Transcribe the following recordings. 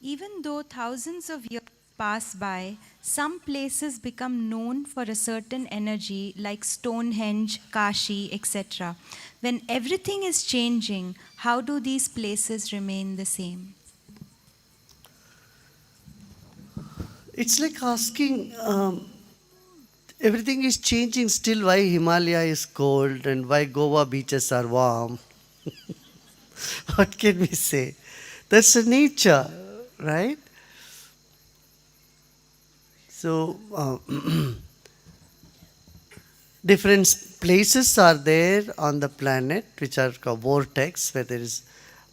Even though thousands of years pass by, some places become known for a certain energy, like Stonehenge, Kashi, etc. When everything is changing, how do these places remain the same? It's like asking, everything is changing still, why Himalaya is cold and why Goa beaches are warm. What can we say? That's the nature, right? So, different places are there on the planet which are called vortex, where there is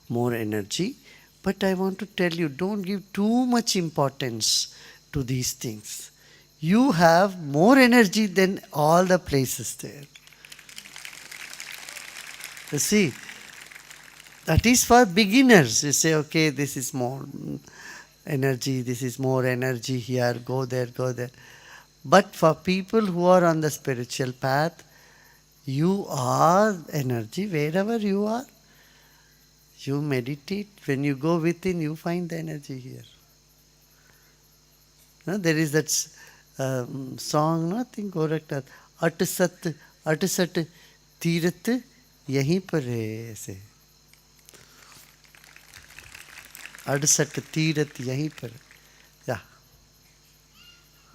more energy. But I want to tell you, don't give too much importance to these things. You have more energy than all the places there. You see, that is for beginners. You say, okay, this is more energy, this is more energy here, go there, go there. But for people who are on the spiritual path, you are energy wherever you are. You meditate. When you go within, you find the energy here. No, there is that song, no, I think Goraknath, At Sat Tirat Yahi par hai aise. At Sat Tirat Yahi par. Yeah.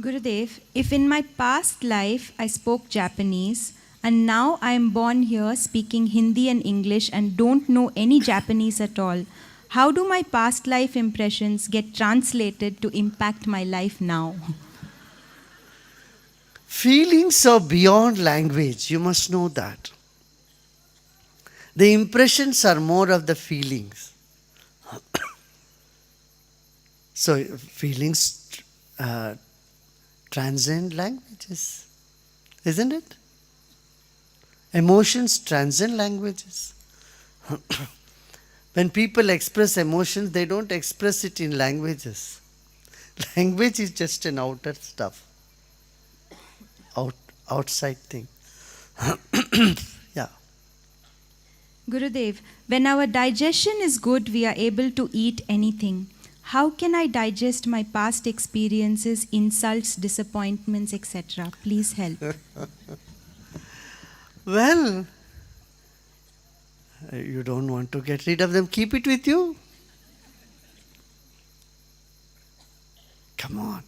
Gurudev, if in my past life I spoke Japanese and now I am born here speaking Hindi and English and don't know any Japanese at all, how do my past life impressions get translated to impact my life now? Feelings are beyond language. You must know that. The impressions are more of the feelings. So, feelings transcend languages, isn't it? Emotions transcend languages. When people express emotions, they don't express it in languages. Language is just an outer stuff, outside thing. Yeah. Gurudev, when our digestion is good, we are able to eat anything. How can I digest my past experiences, insults, disappointments, etc.? Please help. Well, you don't want to get rid of them, keep it with you. Come on.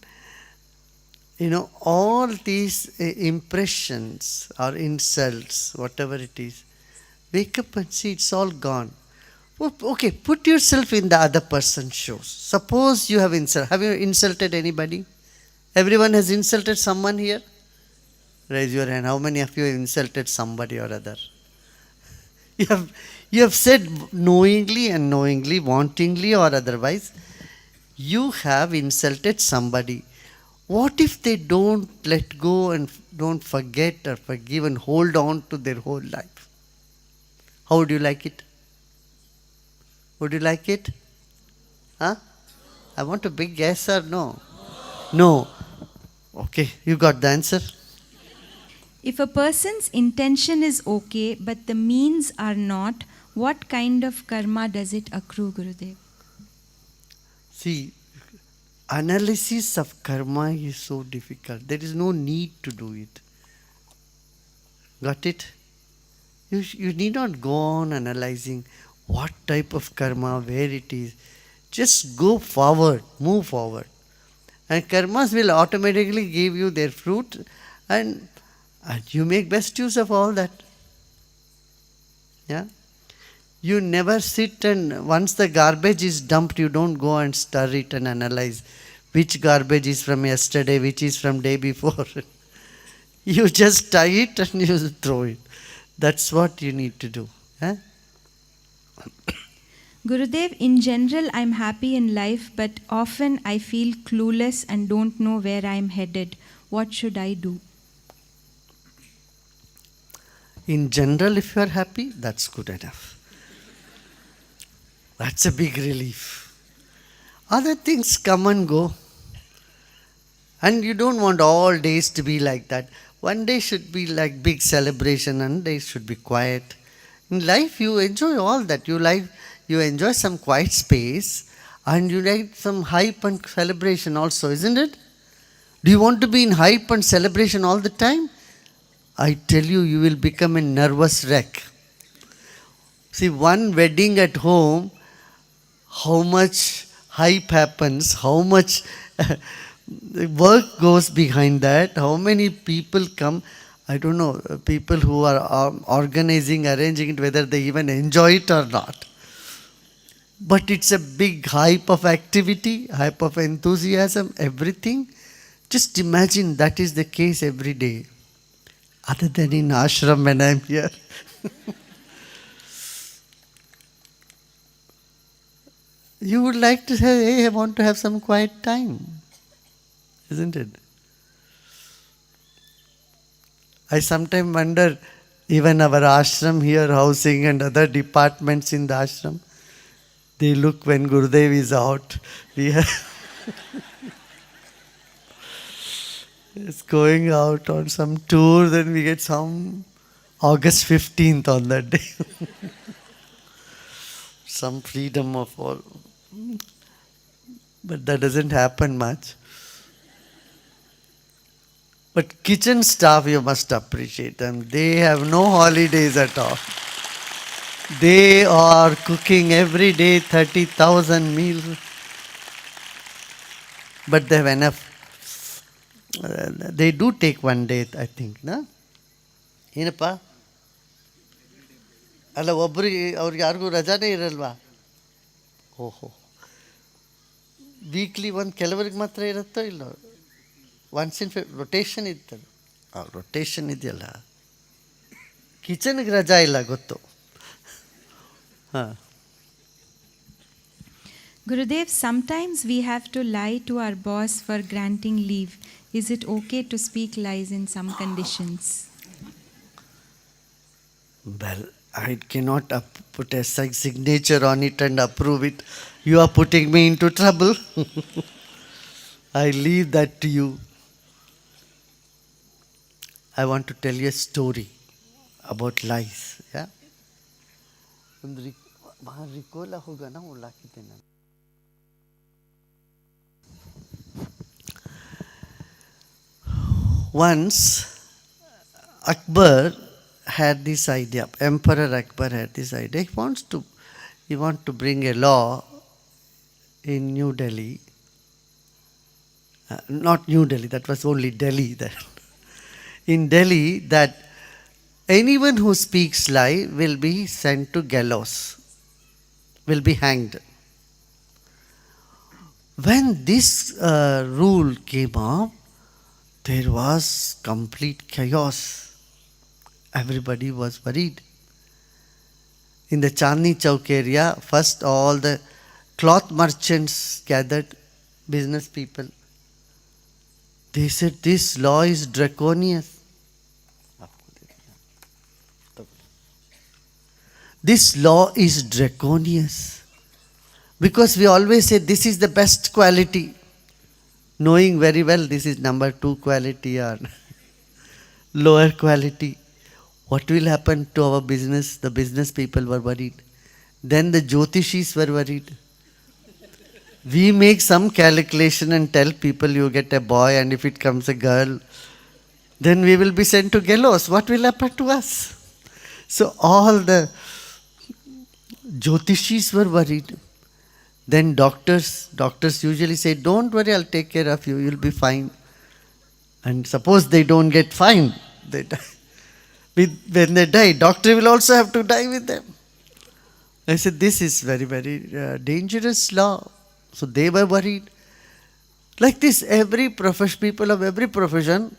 All these impressions or insults, whatever it is, wake up and see it's all gone. Okay, put yourself in the other person's shoes. Suppose you have insulted. Have you insulted anybody? Everyone has insulted someone here? Raise your hand. How many of you have insulted somebody or other? You have said knowingly and knowingly, wantingly or otherwise, you have insulted somebody. What if they don't let go and don't forget or forgive and hold on to their whole life? How would you like it? Would you like it? Huh? I want a big yes or no. No. Okay, you got the answer. If a person's intention is okay, but the means are not, what kind of karma does it accrue, Gurudev? See, analysis of karma is so difficult. There is no need to do it. Got it? You need not go on analyzing what type of karma, where it is. Just go forward, move forward. And karmas will automatically give you their fruit, and you make best use of all that. Yeah? You never sit and once the garbage is dumped, you don't go and stir it and analyze which garbage is from yesterday, which is from day before. You just tie it and you throw it. That's what you need to do. Eh? Gurudev, in general, I'm happy in life, but often I feel clueless and don't know where I'm headed. What should I do? In general, if you are happy, that's good enough. That's a big relief. Other things come and go. And you don't want all days to be like that. One day should be like big celebration and days should be quiet. In life, you enjoy all that. You enjoy some quiet space. And you like some hype and celebration also, isn't it? Do you want to be in hype and celebration all the time? I tell you, you will become a nervous wreck. See, one wedding at home, how much hype happens, how much work goes behind that, how many people come. I don't know, people who are organizing, arranging it, whether they even enjoy it or not. But it's a big hype of activity, hype of enthusiasm, everything. Just imagine that is the case every day. Other than in ashram when I'm here. You would like to say, hey, I want to have some quiet time. Isn't it? I sometimes wonder, even our ashram here, housing and other departments in the ashram, they look when Gurudev is out. We have it's going out on some tour, then we get some August 15th on that day. Some freedom of all. But that doesn't happen much. But kitchen staff, you must appreciate them. They have no holidays at all. They are cooking every day 30,000 meals. But they have enough. They do take one day, I think. No? ಏನಪ್ಪ ಅಲ್ಲ ಒಬ್ಬರಿಗೆ ಅವ್ರಿಗೆ ಯಾರಿಗೂ ರಜಾನೇ ಇರಲ್ವಾ? ಓಹೋ, weekly ಒಂದು ಕೆಲವರಿಗೆ ಮಾತ್ರ ಇರುತ್ತೋ ಇಲ್ಲ? ಒನ್ಸ್ ಇನ್ ರೊಟೇಷನ್ ಇರ್ತದೆ. ರೊಟೇಷನ್ ಇದೆಯಲ್ಲ, ಕಿಚನ್ಗೆ ರಜಾ ಇಲ್ಲ ಗೊತ್ತು. ಹಾಂ. Gurudev, sometimes we have to lie to our boss for granting leave. Is it okay to speak lies in some conditions? Well, I cannot put a signature on it and approve it. You are putting me into trouble. I leave that to you. I want to tell you a story about lies. Yeah? Once Akbar had this idea, Emperor Akbar had this idea. He wants to bring a law in New Delhi. Not New Delhi, that was only Delhi then. In Delhi, that anyone who speaks lie will be sent to gallows, will be hanged. When this rule came up, there was complete chaos. Everybody was worried. In the Chandni Chowk area, first all the cloth merchants gathered, business people. They said this law is draconian. This law is draconian. Because we always say this is the best quality, knowing very well this is number 2 quality or lower quality. What will happen to our business? The business people were worried. Then the Jyotishis were worried. We make some calculation and tell people you get a boy, and if it comes a girl, then we will be sent to gallows. What will happen to us? So all the Jyotishis were worried. Then doctors usually say, don't worry, I'll take care of you, you'll be fine. And suppose they don't get fined, they die. When they die, doctor will also have to die with them. I said, this is very, very dangerous law. So they were worried. Like this, people of every profession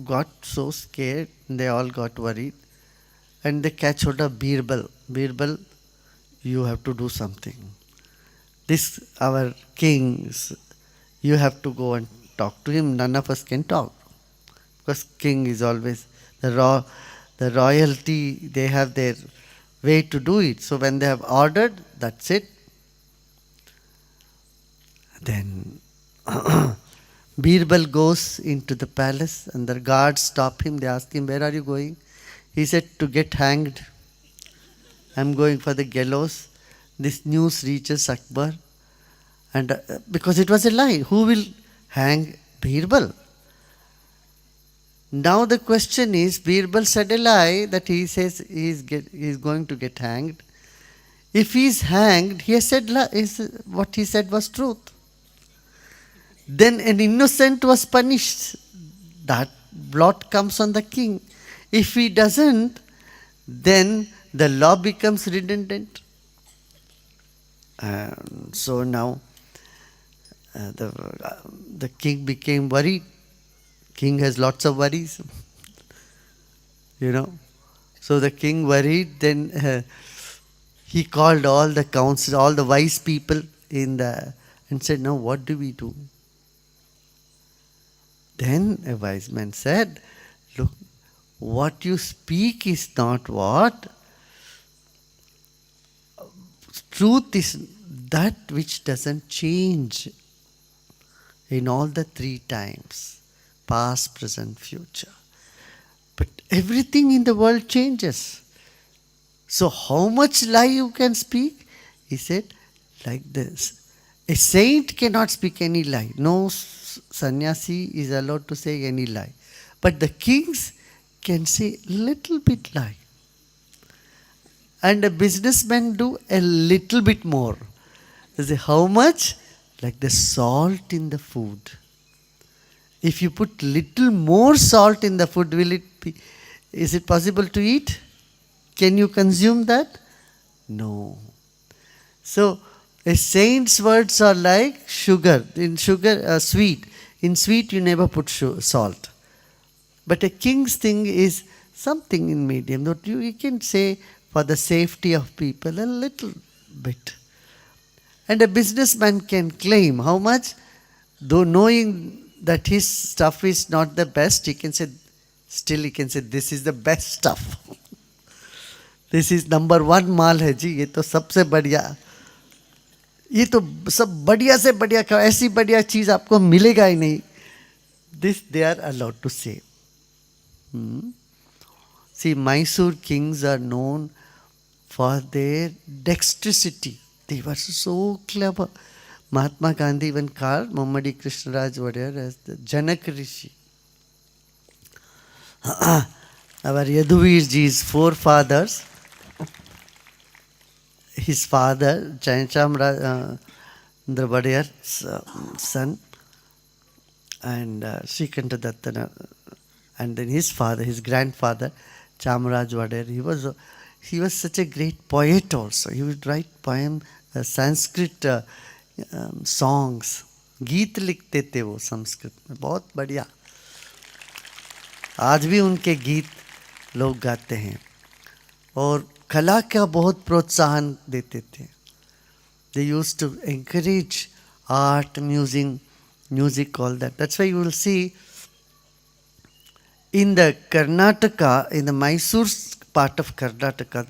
got so scared, they all got worried. And they catch hold of Birbal. Birbal, you have to do something. This, our kings, you have to go and talk to him. None of us can talk. Because king is always the royalty, they have their way to do it. So when they have ordered, that's it. Then Birbal goes into the palace and the guards stop him. They ask him, where are you going? He said, to get hanged. I'm going for the gallows. This news reaches Akbar. And because it was a lie, who will hang Birbal? Now the question is, Birbal said a lie that he says he is going to get hanged. If he is hanged, he has said what he said was truth. Then an innocent was punished. That blot comes on the king. If he doesn't, then the law becomes redundant. So now the king became worried. King has lots of worries, you know. So the king worried. Then he called all the council, all the wise people and said, "Now what do we do?" Then a wise man said, "Look, what you speak is not what. Truth is that which doesn't change in all the three times, past, present, future. But everything in the world changes. So how much lie you can speak?" He said, like this. A saint cannot speak any lie. No sannyasi is allowed to say any lie. But the kings can say little bit lie. And a businessman do a little bit more. They say, how much? Like the salt in the food. If you put little more salt in the food, is it possible to eat? Can you consume that? No. So, a saint's words are like sugar. In sugar, sweet. In sweet, you never put salt. But a king's thing is something in medium. That you can say for the safety of people a little bit. And a businessman can claim how much, though knowing that his stuff is not the best, he can say, still he can say, this is the best stuff. This is number one माल है जी, ये तो सबसे बढ़िया, ये तो सब बढ़िया से बढ़िया, ऐसी बढ़िया चीज आपको मिलेगा ही नहीं. This they are allowed to say. See, Mysore kings are known for their dexterity. They were so clever. Mahatma Gandhi even called Muhammadi Krishnaraj Vadiyar as the Janak Rishi. Our Yaduvir ji's forefathers, his father, Chanchamra Vadiyar's son, and Srikanta Dattana, and then his father, his grandfather, Chamaraj Vadiyar, he was such a great poet also. He would write poem, Sanskrit songs. गीत लिखते थे वो संस्कृत में, बहुत बढ़िया. आज भी उनके गीत लोग गाते हैं और कला का बहुत प्रोत्साहन देते थे. They used to encourage art, music, all that. That's why you will see in the Karnataka, in the Mysore part of Karnataka,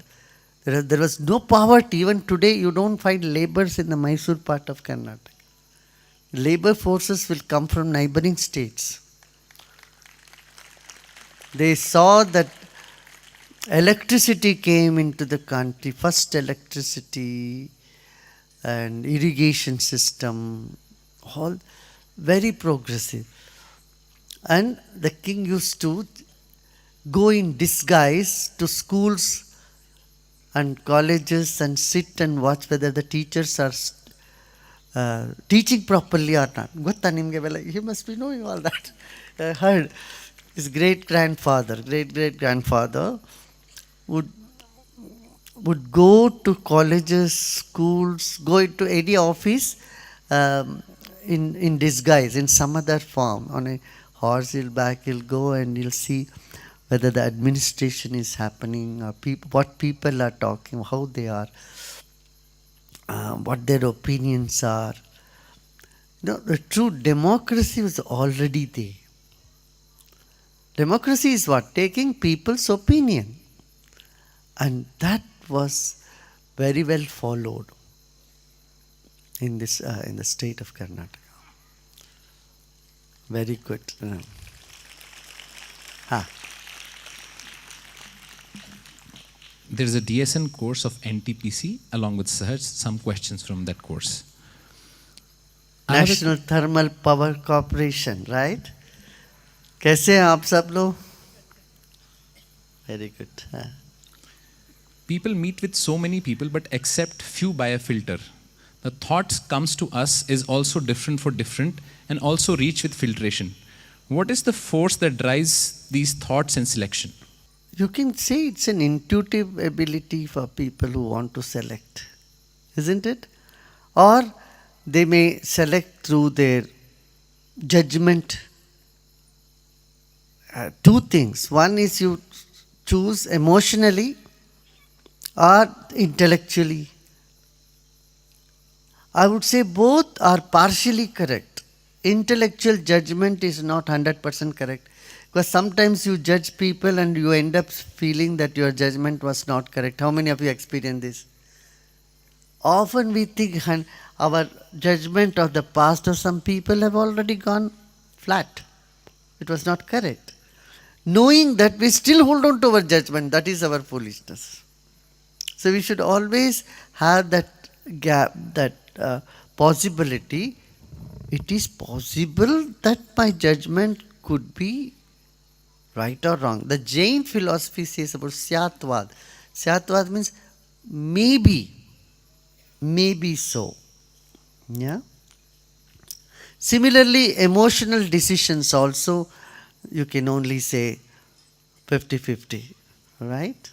there was no poverty. Even today, you don't find laborers in the Mysore part of Karnataka. Labor forces will come from neighboring states. They saw that electricity came into the country, first electricity and irrigation system, all very progressive. And the king used to go in disguise to schools and colleges and sit and watch whether the teachers are teaching properly or not. He must be knowing all that. I heard his great-great-grandfather would go to colleges, schools, go into any office in disguise, in some other form. On a horse he'll go and he'll see whether the administration is happening, or what people are talking, how they are, what their opinions are. The true democracy was already there. Democracy is what? Taking people's opinion. And that was very well followed in the state of Karnataka. Very good. There is a DSN course of NTPC along with Sahaj. Some questions from that course. I have National Thermal Power Corporation, right? कैसे हैं आप सब लोग? Very good. people meet with so many people but accept few by a filter. The thoughts comes to us is also different for different and also reach with filtration. What is the force that drives these thoughts and selection? You can say it's an intuitive ability for people who want to select, isn't it? Or they may select through their judgment. Two things. One is you choose emotionally or intellectually. I would say both are partially correct. Intellectual judgment is not 100% correct. Because sometimes you judge people and you end up feeling that your judgment was not correct. How many of you experience this? Often we think our judgment of the past of some people have already gone flat. It was not correct. Knowing that we still hold on to our judgment, that is our foolishness. So we should always have that gap, that possibility. It is possible that my judgment could be right or wrong. The Jain philosophy says about Syatvad. Syatvad means maybe, maybe so. Yeah. Similarly, emotional decisions also, you can only say 50-50, right?